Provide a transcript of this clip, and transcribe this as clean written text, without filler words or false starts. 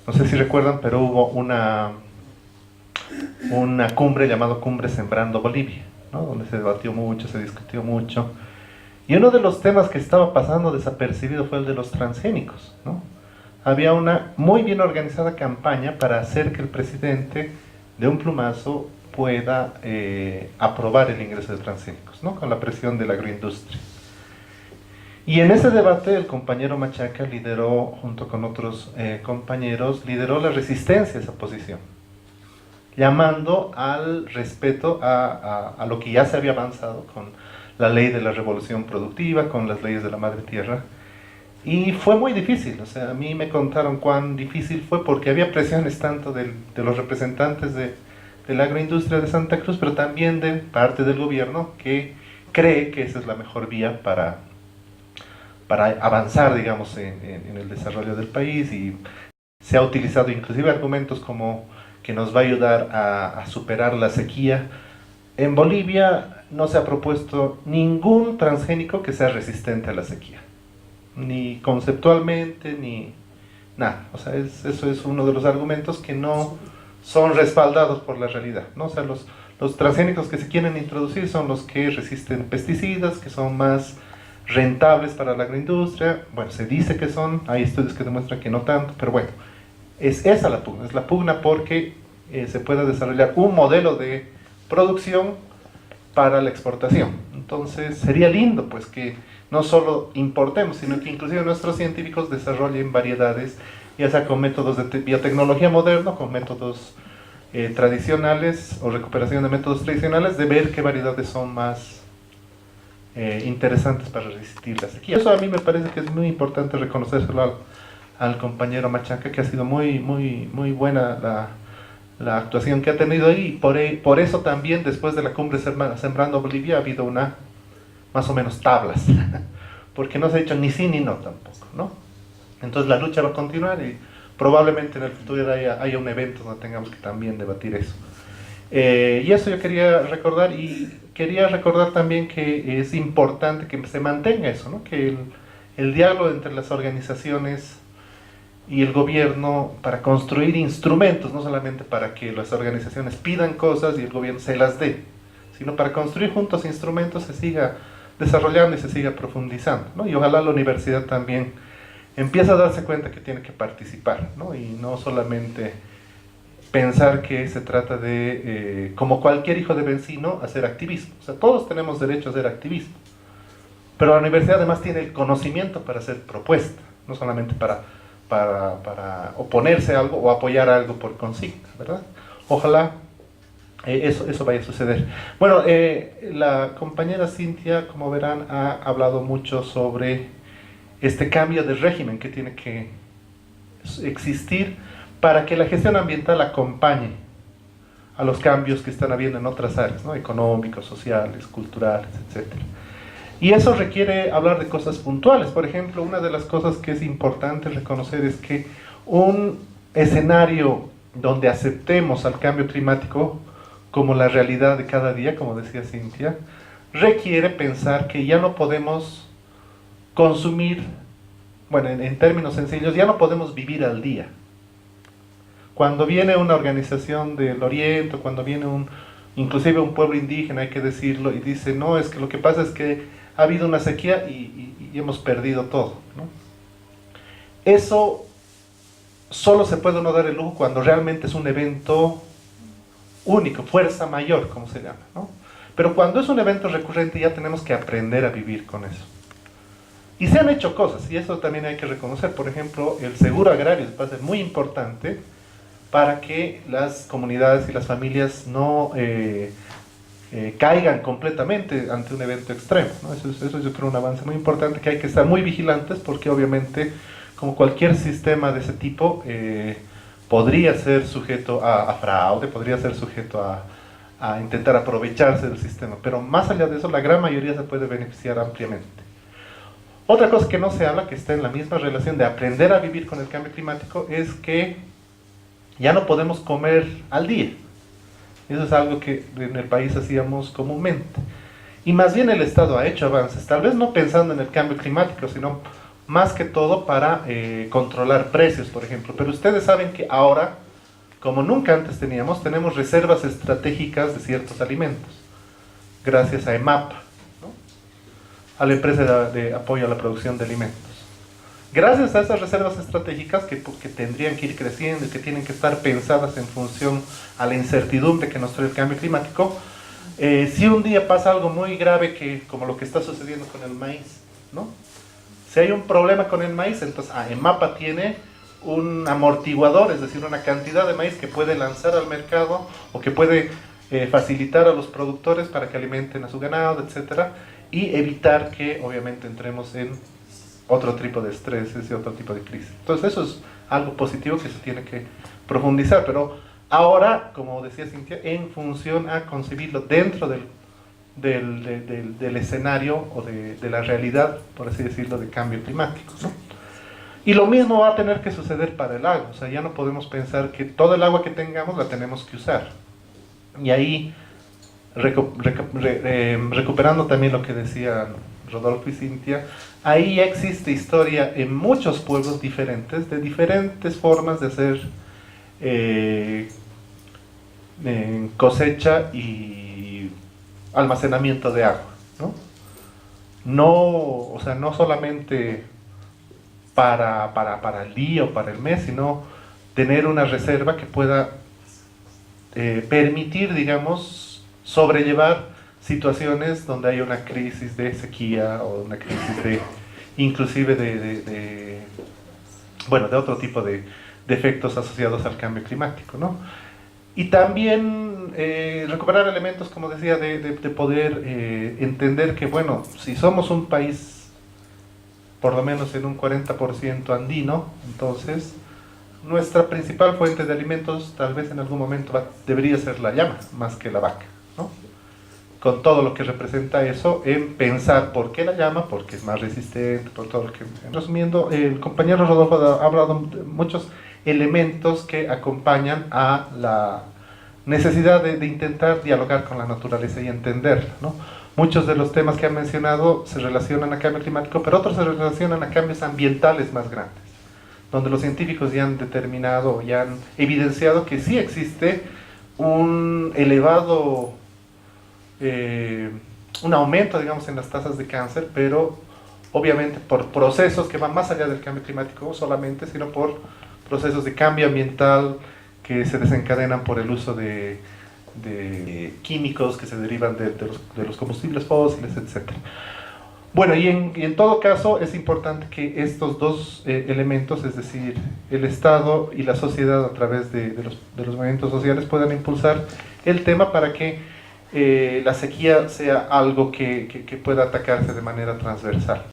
No sé si recuerdan, pero hubo una cumbre llamada Cumbre Sembrando Bolivia, ¿no? Donde se debatió mucho, se discutió mucho. Y uno de los temas que estaba pasando desapercibido fue el de los transgénicos, ¿no? Había una muy bien organizada campaña para hacer que el presidente de un plumazo pueda aprobar el ingreso de transgénicos, ¿no? Con la presión de la agroindustria. Y en ese debate el compañero Machaca lideró, junto con otros compañeros, lideró la resistencia a esa posición, llamando al respeto a lo que ya se había avanzado con la ley de la revolución productiva, con las leyes de la madre tierra. Y fue muy difícil, o sea, a mí me contaron cuán difícil fue porque había presiones tanto de los representantes de la agroindustria de Santa Cruz, pero también de parte del gobierno que cree que esa es la mejor vía para avanzar, digamos, en el desarrollo del país. Y se ha utilizado inclusive argumentos como que nos va a ayudar a superar la sequía. En Bolivia no se ha propuesto ningún transgénico que sea resistente a la sequía, ni conceptualmente, ni nada. O sea, eso es uno de los argumentos que no son respaldados por la realidad, ¿no? O sea, los transgénicos que se quieren introducir son los que resisten pesticidas, que son más rentables para la agroindustria. Bueno, se dice que son, hay estudios que demuestran que no tanto, pero bueno, es esa es la pugna porque se pueda desarrollar un modelo de producción para la exportación. Entonces sería lindo pues que no solo importemos, sino que inclusive nuestros científicos desarrollen variedades, ya sea con métodos de biotecnología moderna, con métodos tradicionales o recuperación de métodos tradicionales, de ver qué variedades son más interesantes para resistir la sequía. Eso a mí me parece que es muy importante reconocérselo al compañero Machaca, que ha sido muy buena la actuación que ha tenido ahí. Por eso también después de la cumbre Sembrando Bolivia ha habido una, más o menos tablas, porque no se ha dicho ni sí ni no tampoco, ¿no? Entonces la lucha va a continuar y probablemente en el futuro haya un evento donde tengamos que también debatir eso. Y eso yo quería recordar, y quería recordar también que es importante que se mantenga eso, ¿no? Que el diálogo entre las organizaciones y el gobierno para construir instrumentos, no solamente para que las organizaciones pidan cosas y el gobierno se las dé, sino para construir juntos instrumentos, se siga desarrollando y se siga profundizando, ¿no? Y ojalá la universidad también empiece a darse cuenta que tiene que participar, ¿no? Y no solamente pensar que se trata de, como cualquier hijo de vecino, hacer activismo. O sea, todos tenemos derecho a hacer activismo, pero la universidad además tiene el conocimiento para hacer propuestas, no solamente para oponerse a algo o apoyar algo por consigna, ¿verdad? Ojalá eso vaya a suceder. Bueno, la compañera Cintia, como verán, ha hablado mucho sobre este cambio de régimen que tiene que existir para que la gestión ambiental acompañe a los cambios que están habiendo en otras áreas, ¿no? Económicos, sociales, culturales, etcétera. Y eso requiere hablar de cosas puntuales. Por ejemplo, una de las cosas que es importante reconocer es que un escenario donde aceptemos al cambio climático como la realidad de cada día, como decía Cintia, requiere pensar que ya no podemos consumir, bueno, en términos sencillos, ya no podemos vivir al día. Cuando viene una organización del Oriente, cuando viene inclusive un pueblo indígena, hay que decirlo, y dice, no, es que lo que pasa es que ha habido una sequía y hemos perdido todo, ¿no? Eso solo se puede uno dar el lujo cuando realmente es un evento único, fuerza mayor, como se llama, ¿no? Pero cuando es un evento recurrente ya tenemos que aprender a vivir con eso. Y se han hecho cosas, y eso también hay que reconocer. Por ejemplo, el seguro agrario va a ser muy importante para que las comunidades y las familias no caigan completamente ante un evento extremo, ¿no? Eso yo creo un avance muy importante, que hay que estar muy vigilantes porque obviamente, como cualquier sistema de ese tipo, podría ser sujeto a fraude, podría ser sujeto a intentar aprovecharse del sistema, pero más allá de eso, la gran mayoría se puede beneficiar ampliamente. Otra cosa que no se habla, que está en la misma relación de aprender a vivir con el cambio climático, es que ya no podemos comer al día. Eso es algo que en el país hacíamos comúnmente. Y más bien el Estado ha hecho avances, tal vez no pensando en el cambio climático, sino más que todo para controlar precios, por ejemplo. Pero ustedes saben que ahora, como nunca antes tenemos reservas estratégicas de ciertos alimentos, gracias a EMAP, ¿no? A la empresa de apoyo a la producción de alimentos. Gracias a esas reservas estratégicas que tendrían que ir creciendo y que tienen que estar pensadas en función a la incertidumbre que nos trae el cambio climático, si un día pasa algo muy grave, como lo que está sucediendo con el maíz, ¿no? Si hay un problema con el maíz, entonces EMAPA tiene un amortiguador, es decir, una cantidad de maíz que puede lanzar al mercado o que puede facilitar a los productores para que alimenten a su ganado, etcétera, y evitar que obviamente entremos en otro tipo de estreses y otro tipo de crisis. Entonces eso es algo positivo que se tiene que profundizar, pero ahora, como decía Cintia, en función a concebirlo dentro del escenario o de la realidad, por así decirlo, de cambio climático, ¿no? Y lo mismo va a tener que suceder para el agua, o sea, ya no podemos pensar que todo el agua que tengamos la tenemos que usar. Y ahí, recuperando también lo que decían Rodolfo y Cintia, ahí ya existe historia en muchos pueblos diferentes, de diferentes formas de hacer cosecha y almacenamiento de agua, ¿no? O sea, no solamente para el día o para el mes, sino tener una reserva que pueda permitir, digamos, sobrellevar situaciones donde hay una crisis de sequía o una crisis inclusive de otro tipo de efectos asociados al cambio climático, ¿no? Y también recuperar elementos, como decía, de poder entender que, bueno, si somos un país por lo menos en un 40% andino, entonces nuestra principal fuente de alimentos tal vez en algún momento debería ser la llama, más que la vaca, ¿no? Con todo lo que representa eso, en pensar por qué la llama, porque es más resistente, por todo lo que... Resumiendo, el compañero Rodolfo ha hablado de muchos elementos que acompañan a la necesidad de intentar dialogar con la naturaleza y entenderla, ¿no? Muchos de los temas que han mencionado se relacionan a cambio climático, pero otros se relacionan a cambios ambientales más grandes, donde los científicos ya han determinado, ya han evidenciado que sí existe un elevado, un aumento, digamos, en las tasas de cáncer, pero obviamente por procesos que van más allá del cambio climático solamente, sino por procesos de cambio ambiental que se desencadenan por el uso de químicos que se derivan de los combustibles fósiles, etc. Bueno, y en todo caso es importante que estos dos elementos, es decir, el Estado y la sociedad a través de los movimientos sociales, puedan impulsar el tema para que la sequía sea algo que pueda atacarse de manera transversal.